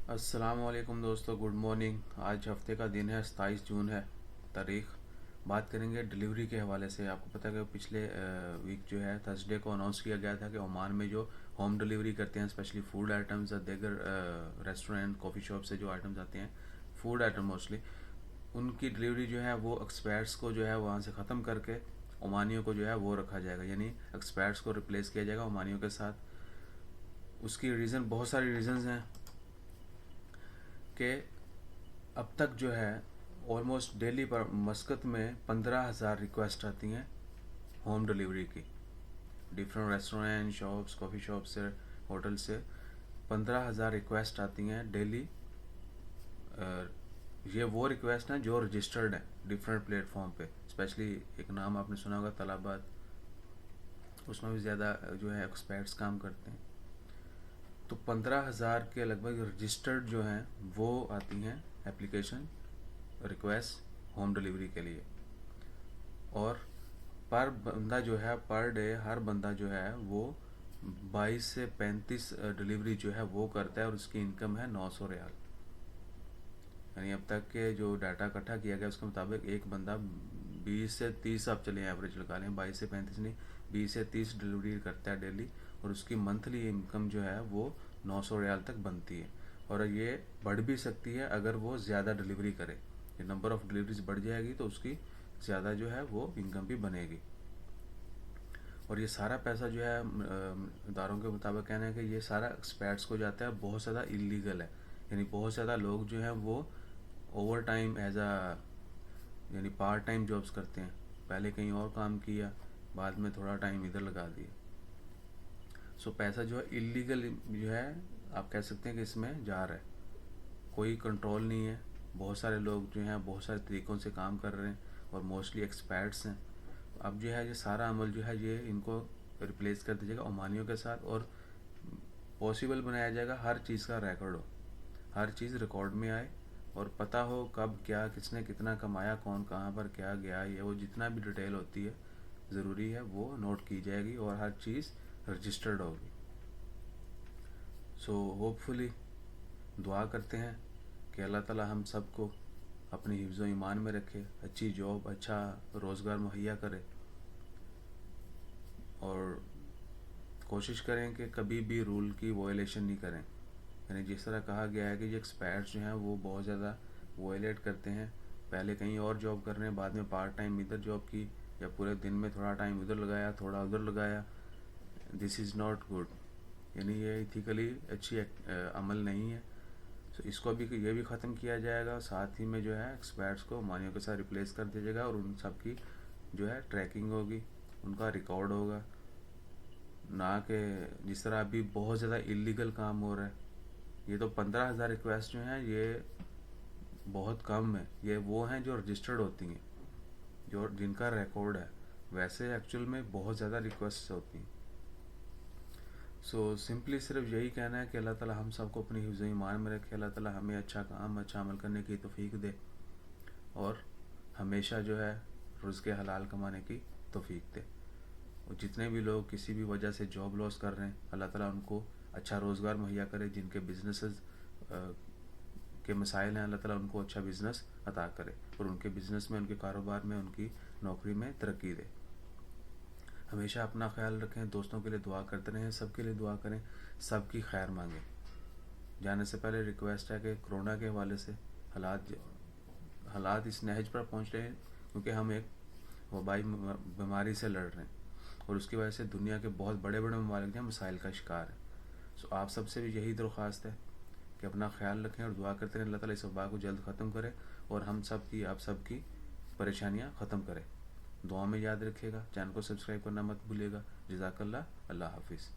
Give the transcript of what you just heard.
अस्सलाम वालेकुम दोस्तों, गुड मॉर्निंग। आज हफ्ते का दिन है, 27 जून है तारीख। बात करेंगे डिलीवरी के हवाले से। आपको पता है कि पिछले वीक जो है थर्सडे को अनाउंस किया गया था कि ओमान में जो होम डिलीवरी करते हैं, स्पेशली फूड आइटम्स, देगर रेस्टोरेंट कॉफ़ी शॉप से जो आइटम्स आते हैं, फूड आइटम मोस्टली, उनकी डिलीवरी जो है वो एक्सपायर्स को जो है वहाँ से ख़त्म करके ओमानियों को जो है वो रखा जाएगा, यानी एक्सपायर्स को रिप्लेस किया जाएगा ओमानियों के साथ। उसकी रीज़न, बहुत सारी रीज़न्स हैं कि अब तक जो है ऑलमोस्ट डेली पर मस्कत में 15,000 रिक्वेस्ट आती हैं होम डिलीवरी की। Different restaurant, shops, coffee shop से, होटल से 15,000 रिक्वेस्ट आती हैं डेली। ये वो रिक्वेस्ट हैं जो रजिस्टर्ड हैं डिफरेंट प्लेटफॉर्म पे। स्पेशली एक नाम आपने सुना होगा, तलाबात, उसमें भी ज़्यादा जो है एक्सपर्ट्स काम करते हैं। तो 15,000 के लगभग रजिस्टर्ड जो हैं वो आती हैं एप्लीकेशन रिक्वेस्ट होम डिलीवरी के लिए। और पर बंदा जो है, पर डे हर बंदा जो है वो 22 से 35 डिलीवरी जो है वो करता है, और उसकी इनकम है 900 रियाल। यानी अब तक के जो डाटा इकट्ठा किया गया उसके मुताबिक एक बंदा 20 से 30, आप चलिए एवरेज लगा लें, 22 से 35 नहीं, 20 से 30 डिलीवरी करता है डेली, और उसकी मंथली इनकम जो है वो 900 रियाल तक बनती है। और ये बढ़ भी सकती है अगर वो ज़्यादा डिलीवरी करे। ये नंबर ऑफ़ डिलीवरीज बढ़ जाएगी तो उसकी ज़्यादा जो है वो इनकम भी बनेगी। और ये सारा पैसा जो है इदारों के मुताबिक कहना है कि ये सारा एक्सपर्ट्स को जाता है, बहुत ज़्यादा इलीगल है। यानी बहुत ज़्यादा लोग जो हैं वो ओवर टाइम एज आ, यानी पार्ट टाइम जॉब्स करते हैं। पहले कहीं और काम किया, बाद में थोड़ा टाइम इधर लगा दिया। सो पैसा जो है इलीगल जो है, आप कह सकते हैं कि इसमें जा रहा है, कोई कंट्रोल नहीं है। बहुत सारे लोग जो हैं बहुत सारे तरीक़ों से काम कर रहे हैं, और मोस्टली एक्सपर्ट्स हैं। अब जो है ये सारा अमल जो है ये इनको रिप्लेस कर दीजिएगा ओमानियों के साथ, और पॉसिबल बनाया जाएगा हर चीज़ का रिकॉर्ड हो, हर चीज़ रिकॉर्ड में आए, और पता हो कब क्या, किसने कितना कमाया, कौन कहाँ पर क्या गया, ये वो जितना भी डिटेल होती है ज़रूरी है वो नोट की जाएगी, और हर चीज़ रजिस्टर्ड होगी। सो होपफुली दुआ करते हैं कि अल्लाह ताला हम सबको अपनी हिफ्ज़ व ईमान में रखे, अच्छी जॉब, अच्छा रोज़गार मुहैया करे, और कोशिश करें कि कभी भी रूल की वायलेशन नहीं करें। यानी जिस तरह कहा गया है कि ये एक्सपर्ट्स जो हैं वो बहुत ज़्यादा वायलेट करते हैं, पहले कहीं और जॉब कर रहे हैं, बाद में पार्ट टाइम इधर जॉब की, या पूरे दिन में थोड़ा टाइम उधर लगाया, थोड़ा उधर लगाया। दिस इज़ नॉट गुड, यानी ये इथिकली अच्छी अमल नहीं है। तो इसको भी, ये भी ख़त्म किया जाएगा। साथ ही में जो है एक्सपर्ट्स को मानियों के साथ रिप्लेस कर दिया जाएगा, और उन सब की जो है ट्रैकिंग होगी, उनका रिकॉर्ड होगा। ना कि जिस तरह अभी बहुत ज़्यादा इलीगल काम हो रहा है। ये तो 15,000 रिक्वेस्ट जो हैं ये बहुत कम है, ये वो हैं जो रजिस्टर्ड होती हैं, जो जिनका रिकॉर्ड है। वैसे एक्चुअल में बहुत ज़्यादा रिक्वेस्ट होती हैं। सो सिंपली सिर्फ यही कहना है कि अल्लाह ताला हम सबको अपनी हिफ्ज़ ईमान में रखे, अल्लाह ताला हमें अच्छा काम, अच्छा अमल करने की तौफीक दे, और हमेशा जो है रुज़्क़ हलाल कमाने की तौफीक दे। और जितने भी लोग किसी भी वजह से जॉब लॉस कर रहे हैं, अल्लाह ताला उनको अच्छा रोज़गार मुहैया करे। जिनके बिजनेसेस के मसाइल हैं, अल्लाह ताला उनको अच्छा बिज़नेस अता करे, और उनके बिज़नेस में, उनके कारोबार में, उनकी नौकरी में तरक्की दे। हमेशा अपना ख्याल रखें, दोस्तों के लिए दुआ करते रहें, सबके लिए दुआ करें, सबकी खैर मांगें। जाने से पहले रिक्वेस्ट है कि कोरोना के हवाले से हालात इस नहज पर पहुंच रहे हैं, क्योंकि हम एक वबाई बीमारी से लड़ रहे हैं, और उसकी वजह से दुनिया के बहुत बड़े बड़े ममालिक जो हैं मसाइल का शिकार है। सो आप सबसे भी यही दरख्वास्त है कि अपना ख्याल रखें और दुआ करते रहें, अल्लाह ताला इस वबा को जल्द ख़त्म करे, और हम सब की, आप सब की परेशानियाँ ख़त्म करे। दुआ में याद रखिएगा, चैनल को सब्सक्राइब करना मत भूलिएगा। जज़ाकल्लाह, अल्लाह हाफिज़।